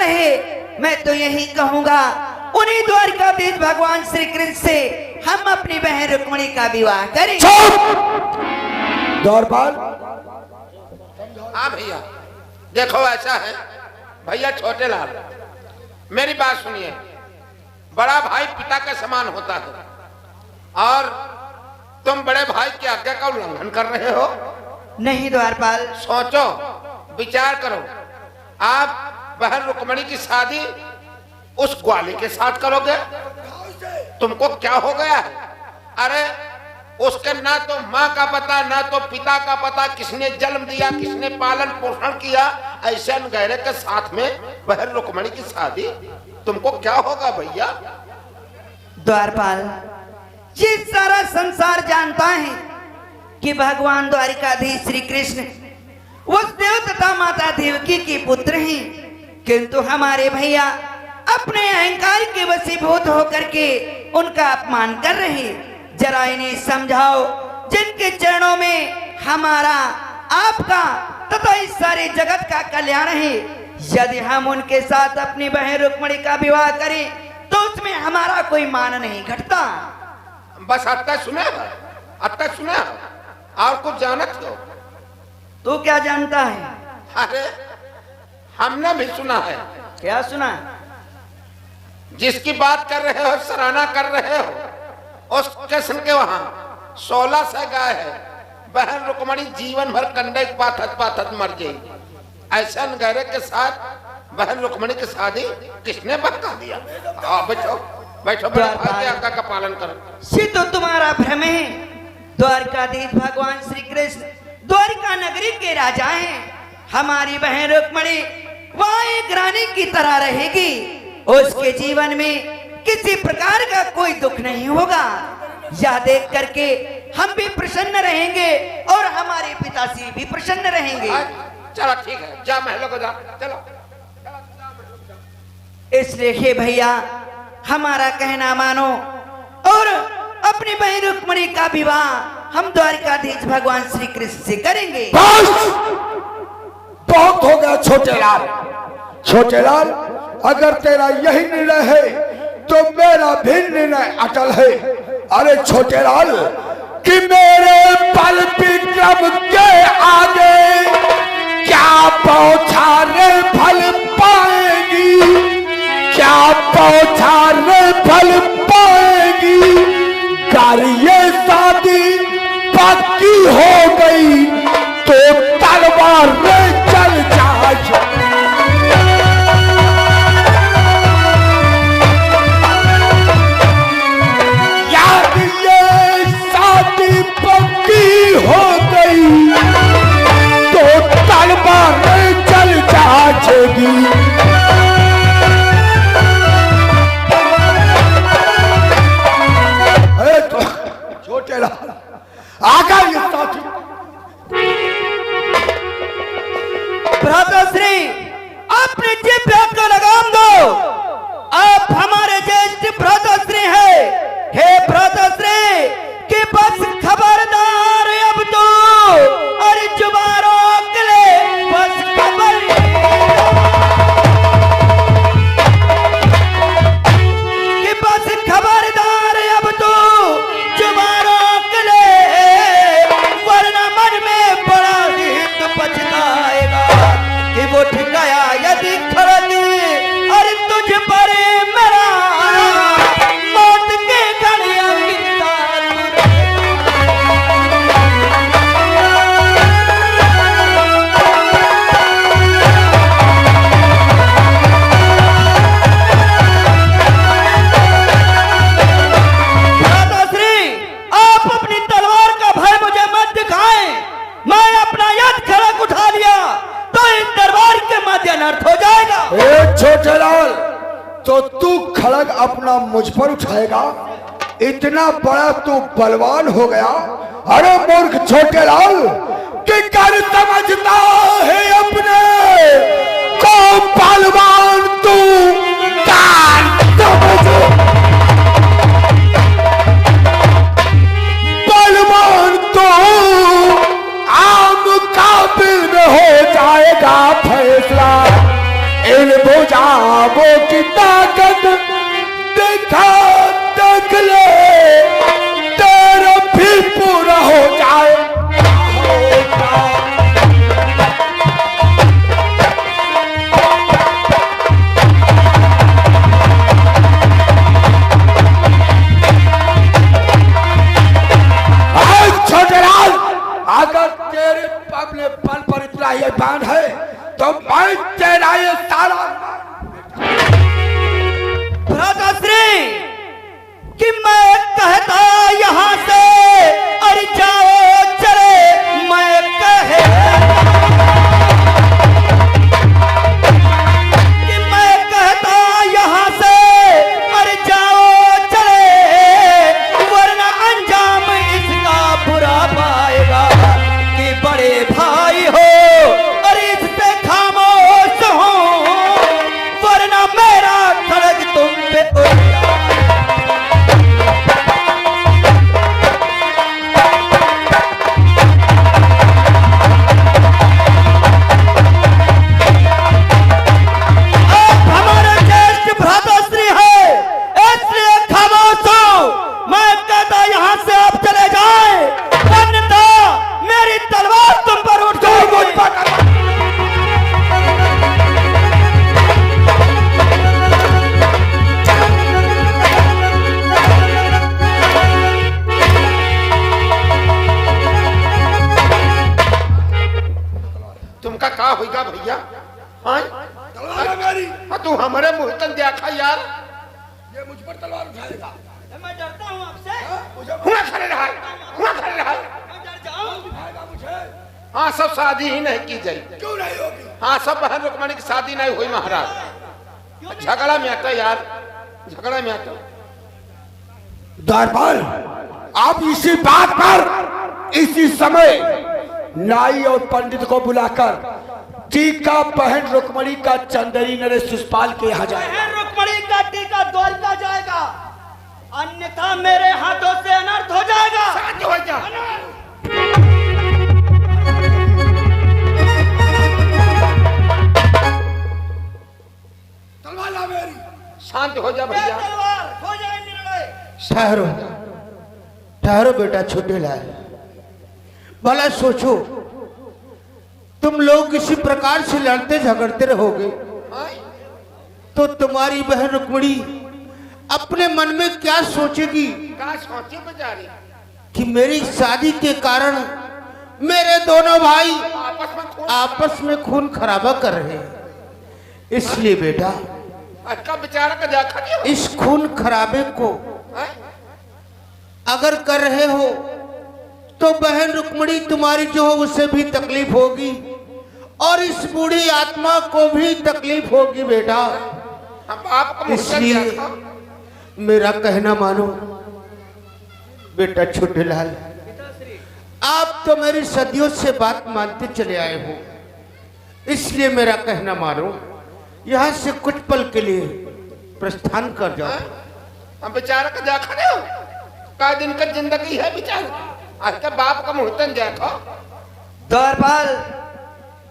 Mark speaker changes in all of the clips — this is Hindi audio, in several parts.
Speaker 1: रहे, मैं तो यही कहूंगा उन्हीं द्वारकाधीश भगवान श्री कृष्ण से हम अपनी बहन रुक्मिणी का विवाह करें।
Speaker 2: द्वारपाल,
Speaker 3: हाँ भैया, देखो ऐसा है भैया छोटे लाल, मेरी बात सुनिए। बड़ा भाई पिता के समान होता है और तुम बड़े भाई की आज्ञा का उल्लंघन कर रहे हो।
Speaker 1: नहीं द्वारपाल,
Speaker 3: सोचो, विचार करो। आप बहन रुक्मिणी की शादी उस ग्वाली के साथ करोगे? तुमको क्या हो गया है? अरे उसके ना तो माँ का पता, ना तो पिता का पता, किसने जन्म दिया, किसने पालन पोषण किया, ऐसे गहरे के साथ में बहन रुक्मिणी की शादी, तुमको क्या होगा भैया?
Speaker 1: द्वारपाल, ये सारा संसार जानता है कि भगवान द्वारिकाधीश श्री कृष्ण वसुदेव तथा माता देवकी के पुत्र हैं, किंतु हमारे भैया अपने अहंकार के वशीभूत होकर के उनका अपमान कर रहे। जरा इन्हें समझाओ, जिनके चरणों में हमारा, आपका तथा इस सारे जगत का कल्याण है। यदि हम उनके साथ अपनी बहन रुक्मिणी का विवाह करें तो उसमें हमारा कोई मान नहीं घटता।
Speaker 3: बस अत्ता सुने, अत्ता सुने, और कुछ जानत हो?
Speaker 1: तू क्या जानता है?
Speaker 3: अरे हमने भी सुना है।
Speaker 1: क्या सुना?
Speaker 3: जिसकी बात कर रहे हो, सराहना कर रहे हो, उस कृष्ण के वहां 16 से गाय है। बहन रुक्मिणी जीवन भर कंडे पाथत पाथत मर जाएगी। ऐसा गहरे के साथ बहन रुक्मिणी की शादी किसने बता दिया? बैठो बैठो, आज्ञा का पालन करो।
Speaker 1: ये तो तुम्हारा भ्रम है। द्वारकाधीश भगवान श्री कृष्ण द्वारिका नगरी के राजा हैं। हमारी बहन रुक्मिणी वहाँ एक रानी की तरह रहेगी। उसके जीवन में किसी प्रकार का कोई दुख नहीं होगा। यह देख करके हम भी प्रसन्न रहेंगे और हमारे पिताश्री भी प्रसन्न रहेंगे।
Speaker 3: चलो ठीक है, जा महलों को जा, चलो।
Speaker 1: इसलिए हे भैया, हमारा कहना मानो और अपनी बहन रुक्मिणी का विवाह हम द्वारकाधीश भगवान श्री कृष्ण से करेंगे।
Speaker 2: बहुत हो गया छोटे लाल। छोटे लाल, अगर तेरा यही निर्णय है तो मेरा भी निर्णय अटल है। अरे छोटे लाल, कि मेरे बल विक्रम के आगे क्या बौछारे फल पाएगी, क्या बौछारे फल पाएगी। गर ये शादी पक्की हो गई तो तलवार में चल जाए। याद ये शादी पक्की हो गई तो तलवार में चल जाएगी। छोटे लाल, आगा ये साथी।
Speaker 1: भ्राताश्री, अपने जीभ को लगाम दो। आप हमारे ज्येष्ठ भ्राताश्री है। हे भ्राताश्री, कि बस खबरदार अब तो और जुबान रोक ले, बस खबर। कि बस खबरदार अब तो जुबान रोक ले, वरना मन में बड़ा हित पछताएगा। कि वो ठिकाया यदि खरद और तुझ पर मेरा मौत के घड़िया गिरता
Speaker 2: छोटे लाल, तो तू खड़ग अपना मुझ पर उठाएगा? इतना बड़ा तू बलवान हो गया? अरे मूर्ख छोटे लाल, कि कर समझता है अपने को बलवान तू? बलवान तो आम काबिल में हो जाएगा फैसला। इन भुजा की ताकत दिखा, देख ले तेरा भी पूरा हो जाए। अगर तेरे अपने बल पर इतना ये बांध है तो मैं तेरा ये सारा
Speaker 1: भ्राताश्री कि मैं कहता यहाँ से अरे जाओ चले, मैं कहे कि मैं कहता यहाँ से अरे जाओ चले, वरना अंजाम इसका बुरा पाएगा कि बड़े भाई हो और इससे खामोश हो, वरना मेरा खड़ग तुम पे उड़
Speaker 3: होगा भैया। हाँ तू हमारे मुंह तक देखा यार,
Speaker 2: ये मुझ पर तलवार उठाएगा।
Speaker 1: मैं डरता हूँ आपसे।
Speaker 3: हुआ खड़े रहा, हुआ खड़े रहा।
Speaker 1: मैं डर जाऊँ।
Speaker 2: मुझे
Speaker 3: हाँ सब शादी ही नहीं की जाए।
Speaker 2: क्यों नहीं होगी?
Speaker 3: हाँ सब बहन रुक्मणी की शादी नहीं हुई महाराज। झगड़ा में आता यार, झगड़ा में आता।
Speaker 2: दरबार आप इसी बात पर इसी समय नाई और पंडित को बुलाकर टीका बहन रुक्मणी का चंदेरी नरेश शिषपाल के यहाँ जाए।
Speaker 1: बहन रुक्मणी का टीका द्वारका जाएगा, अन्यथा मेरे हाथों से अनर्थ हो जाएगा।
Speaker 3: शांत हो जा,
Speaker 2: तलवार ला मेरी।
Speaker 3: शांत हो जा भैया।
Speaker 1: तलवार हो जाए निर्णय।
Speaker 4: ठहरो ठहरो बेटा छोटे लाल, भला सोचो तुम लोग इसी प्रकार से लड़ते झगड़ते रहोगे तो तुम्हारी बहन रुक्मणी अपने मन में क्या सोचेगी?
Speaker 3: क्या सोचे बेचारी
Speaker 4: कि मेरी शादी के कारण मेरे दोनों भाई आपस में खून खराबा कर रहे हैं। इसलिए बेटा
Speaker 3: अच्छा बेचारा का देखा नहीं।
Speaker 4: इस खून खराबे को अगर कर रहे हो तो बहन रुक्मणी तुम्हारी जो हो उसे भी तकलीफ होगी और इस बूढ़ी आत्मा को भी तकलीफ होगी बेटा। इसलिए मेरा कहना मानो बेटा छोटे लाल, आप तो मेरी सदियों से बात मानते चले आए हो, इसलिए मेरा कहना मानो यहाँ से कुछ पल के लिए प्रस्थान कर जाओ।
Speaker 3: हम बेचारा का देखा नहीं, का दिन का जिंदगी है बेचारा। आज का बाप का मुहतन देखो।
Speaker 1: द्वारपाल,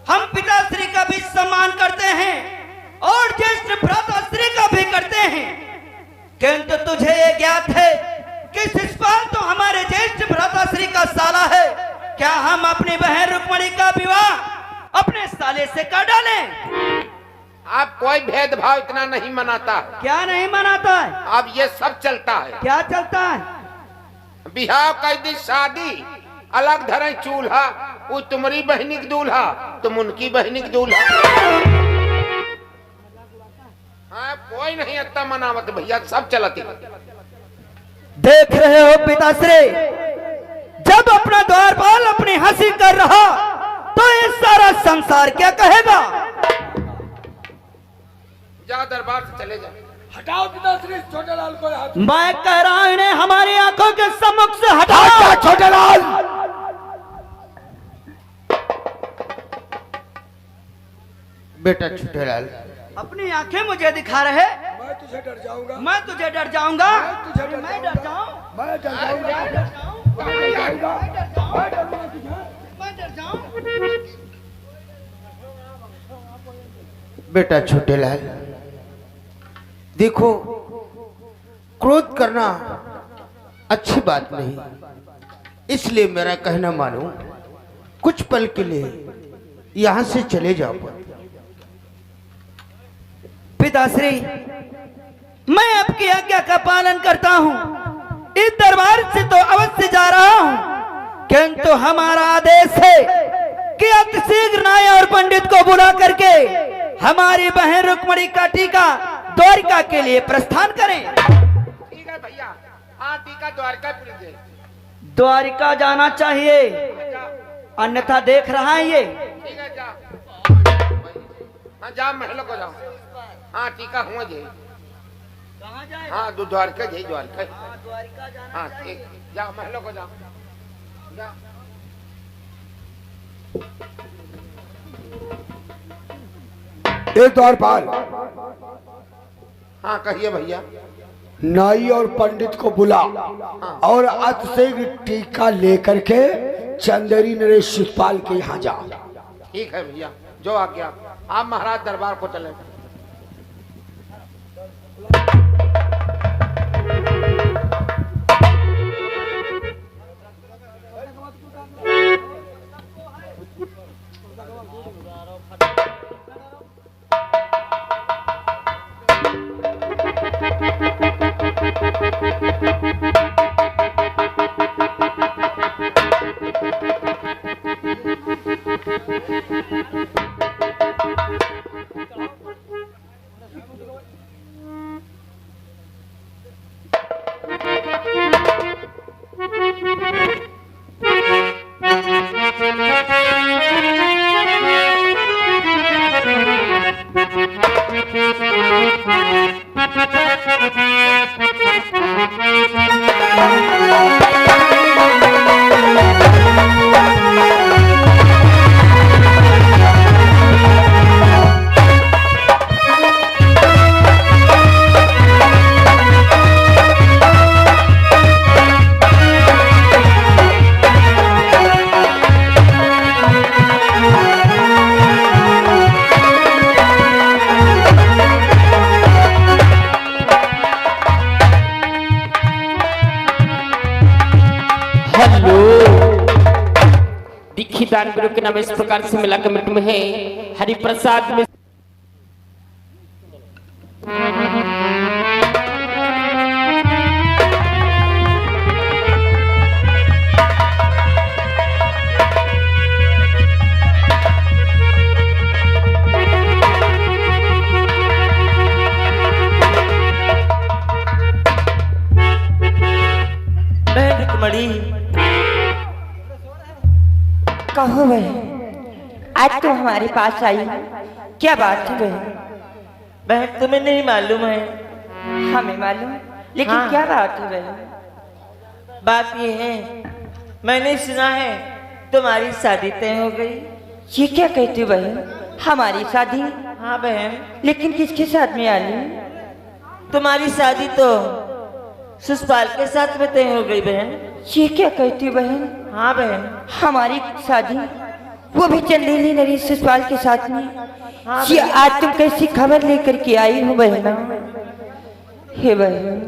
Speaker 1: हम पिताश्री का भी सम्मान करते हैं और ज्येष्ठ भ्राताश्री का भी करते हैं, किंतु तुझे ये ज्ञात है कि शिषपाल तो हमारे ज्येष्ठ भ्राताश्री का साला है। क्या हम अपनी बहन रुक्मणी का विवाह अपने साले से कर डालें?
Speaker 3: आप कोई भेदभाव इतना नहीं मनाता।
Speaker 1: क्या नहीं मनाता है?
Speaker 3: अब ये सब चलता है।
Speaker 1: क्या चलता है?
Speaker 3: बिहाव कर दी, शादी अलग धरे चूल्हा, वो तुम्हारी बहनी की दूल्हा, तुम उनकी बहनी की दूल्हा। हाँ कोई नहीं इतना मनावत भैया, सब चलती।
Speaker 1: देख रहे हो पिताश्री, जब अपना द्वारपाल अपनी हंसी कर रहा तो ये सारा संसार क्या कहेगा?
Speaker 3: जा दरबार से चले जा।
Speaker 2: हटाओ पिताश्री छोटे लाल को यहाँ।
Speaker 1: मैं कह रहा हूं इन्हें हमारी आंखों के सम्मुख से हटाओ।
Speaker 2: हटा छोटे लाल।
Speaker 4: बेटा छोटे लाल,
Speaker 1: अपनी आंखें मुझे दिखा रहे,
Speaker 2: मैं तुझे डर जाऊंगा।
Speaker 1: मैं तुझे डर जाऊंगा।
Speaker 2: तुझे डर
Speaker 1: मैं डर जाऊं?
Speaker 2: मैं डर जाऊंगा।
Speaker 1: मैं डर जाऊं?
Speaker 2: मैं जाऊंगा। मैं डरूंगा तुझे।
Speaker 1: मैं डर जाऊं?
Speaker 4: बेटा छोटे लाल, देखो, क्रोध करना अच्छी बात नहीं, इसलिए मेरा कहना मानो, कुछ पल के लिए यहां से चले जाओ।
Speaker 1: पिताश्री, मैं आपकी आज्ञा का पालन करता हूँ। इस दरबार से तो अवश्य जा रहा हूँ, किंतु हमारा आदेश है कि अतिशीघ्र नाय और पंडित को बुला करके हमारी बहन रुक्मणी का टीका द्वारिका के लिए प्रस्थान करें।
Speaker 3: ठीक है भैया, हाँ टीका द्वारका पूरी।
Speaker 1: द्वारिका जाना चाहिए, अन्यथा देख रहा है ये।
Speaker 3: ठीक है, जा। हाँ जा, महल को जाओ। हाँ टीका हुआ जी।
Speaker 1: कहाँ जाए?
Speaker 3: हाँ द्वारका जी, द्वारका।
Speaker 1: द्वारिका जाना।
Speaker 3: हाँ ठीक, जाओ महलों को जाओ। जा।
Speaker 2: ए द्वारपाल,
Speaker 3: हाँ कहिए भैया।
Speaker 2: नाई और पंडित को बुला और अतिशीघ्र टीका लेकर के चंदेरी नरेश शिवपाल के यहाँ जा।
Speaker 3: ठीक है भैया, जो आज्ञा। आप महाराज दरबार को चले।
Speaker 5: दीक्षितान गुरु के नाम इस प्रकार से मिला कमेंट में है। हरिप्रसाद में
Speaker 1: बहन रुक्मणी,
Speaker 6: कहो बहन, आज तो हमारे पास आई, क्या बात है बहन?
Speaker 1: बहन तुम्हें नहीं मालूम है?
Speaker 6: हमें मालूम, लेकिन
Speaker 1: हाँ।
Speaker 6: क्या बात है बहन?
Speaker 1: बात ये है, मैंने सुना है तुम्हारी शादी तय हो गई।
Speaker 6: ये क्या कहती हो बहन? हमारी शादी?
Speaker 1: हाँ बहन,
Speaker 6: लेकिन किसके साथ में आली?
Speaker 1: तुम्हारी शादी तो सुषपाल के साथ में तय हो गई बहन।
Speaker 6: ये क्या कहती हो बहन?
Speaker 1: हाँ बहन।
Speaker 6: हमारी शादी, वो भी चंदेली नरेश ससुराल के साथ में?
Speaker 1: हाँ
Speaker 6: ये
Speaker 1: बहन।
Speaker 6: आज तुम कैसी खबर लेकर के आई हो बहना? हे बहन,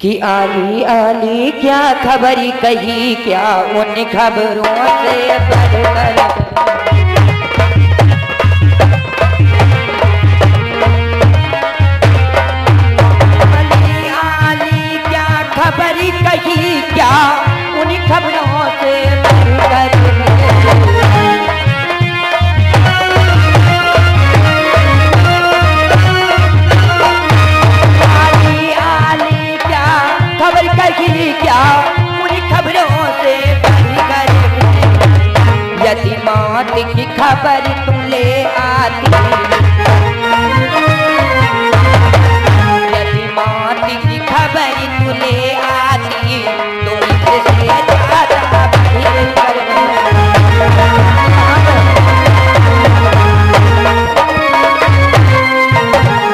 Speaker 6: कि आली आली क्या खबरी कही, क्या उन खबरों से बढ़कर खबरी कही, क्या उन खबरों से बढ़कर आली आली क्या खबर कही, क्या उन खबरों से बढ़कर यदि मौत की खबर तुम ले आती, यदि मौत की खबर तुम ले आती, तो इससे ज्यादा बढ़कर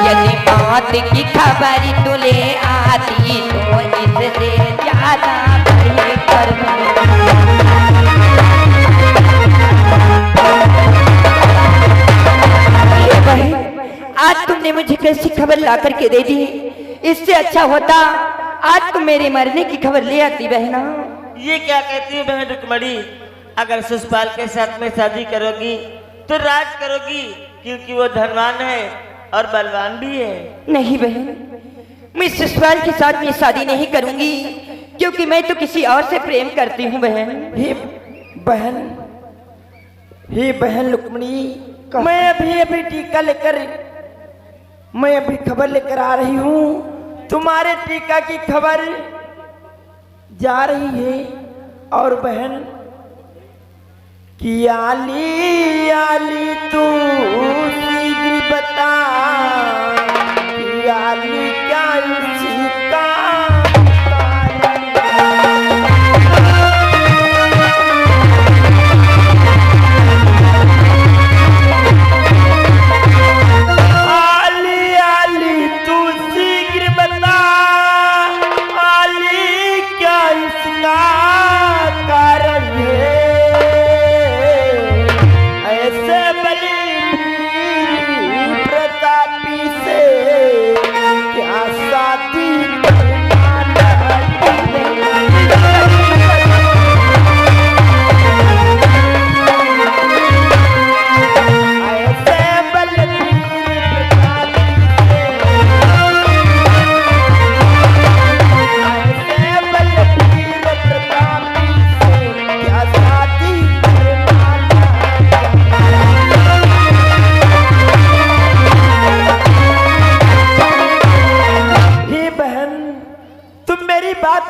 Speaker 6: यदि मौत की खबर तुम ले आती, तो इससे ज्यादा बढ़कर आज तुमने मुझे कैसी खबर ला करके दे दी। इससे अच्छा होता आज तुम मेरे मरने की खबर ले आती बहना।
Speaker 7: ये क्या कहती है बहन रुक्मणी, अगर सुषपाल के साथ में शादी करोगी तो राज करोगी, क्योंकि वो धनवान है और बलवान भी है।
Speaker 6: नहीं बहन, मैं सुषपाल के साथ में शादी नहीं करूंगी, क्योंकि मैं तो किसी और से प्रेम करती हूँ बहन।
Speaker 1: हे बहन रुक्मणी, मैं अभी टीका लेकर खबर लेकर आ रही हूँ। तुम्हारे टीका की खबर जा रही है। और बहन कि आली आली तू शीघ्र बता कि आली क्या उसी का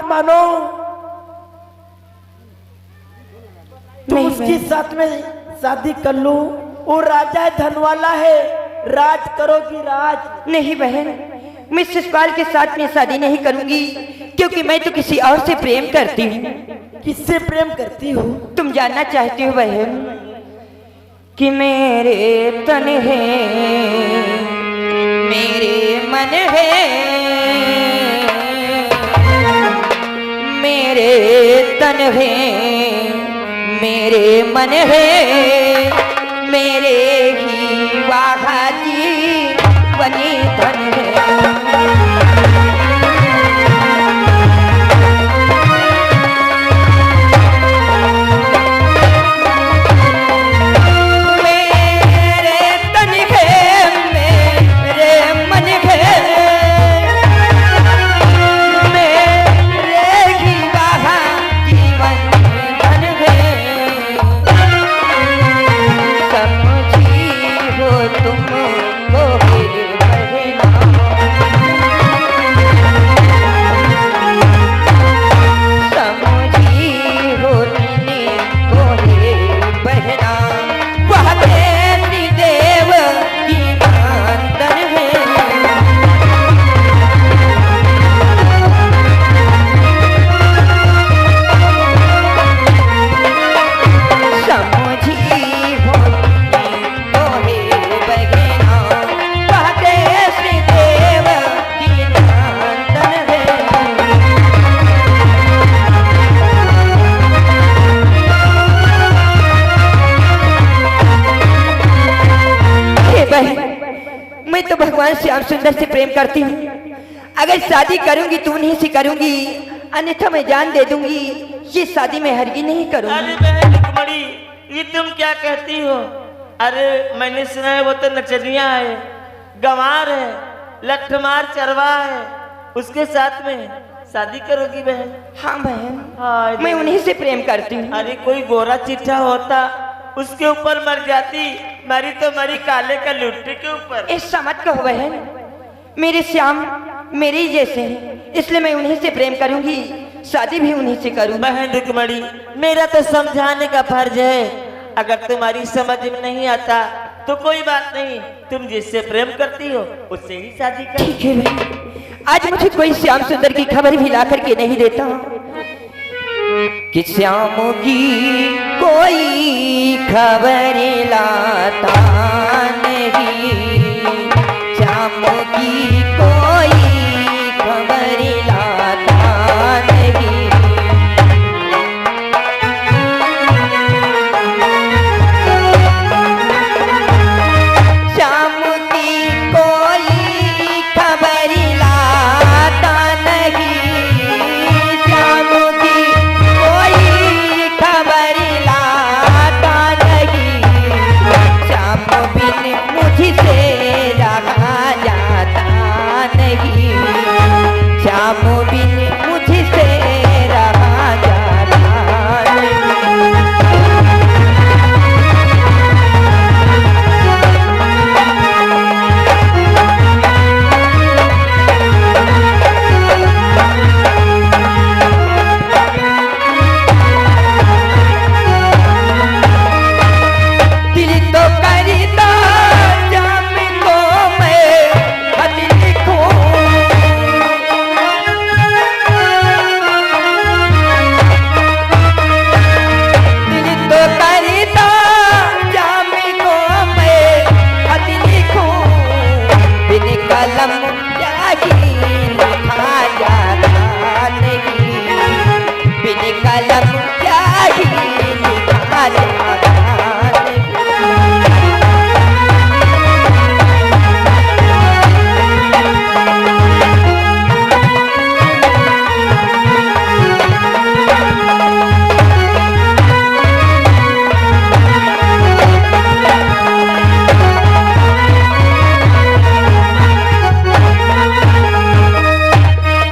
Speaker 1: मानो तो उसके साथ में शादी कर लूं। वो राजा है, धनवाला है, राज करोगी राज।
Speaker 6: नहीं बहन, मैं सुषपाल के साथ में शादी नहीं करूंगी, क्योंकि मैं तो किसी और से प्रेम करती हूँ।
Speaker 1: किससे प्रेम करती हो?
Speaker 6: तुम जानना चाहती हो बहन कि मेरे तन है मेरे मन है, मेरे तन है मेरे मन है, मेरे ही वाहा जी बनी धन है। मैं तो भगवान श्याम सुंदर से प्रेम करती हूँ। अगर शादी करूंगी तो उन्हीं से करूंगी, अन्यथा मैं जान दे दूंगी। ये शादी मैं हरगिज नहीं करूंगी।
Speaker 7: अरे बहन रुक्मणी, ये तुम क्या कहती हो? अरे मैंने सुना है वो तो नचनिया है, गंवार है, लठमार चरवा है, उसके साथ में शादी करोगी बहन?
Speaker 6: हाँ बहन,
Speaker 7: हाँ,
Speaker 6: मैं उन्हीं से प्रेम करती हूँ।
Speaker 7: अरे कोई गोरा चिट्ठा होता उसके ऊपर मर जाती, मरी तो मरी काले का लुट्टे के ऊपर।
Speaker 6: ऐसा मत कहो बहन, मेरे श्याम मेरे ही जैसे हैं, इसलिए मैं उन्हीं से प्रेम करूंगी, शादी भी उन्हीं से करूंगी।
Speaker 7: बहन रुक्मणी, मेरा तो समझाने का फर्ज है, अगर तुम्हारी समझ में नहीं आता तो कोई बात नहीं, तुम जिससे प्रेम करती हो उससे ही शादी कर।
Speaker 6: ठीक है बहन, आज मुझे कोई श्याम सुंदर की खबर भी ला करके नहीं देता कि श्याम की कोई खबर लाता।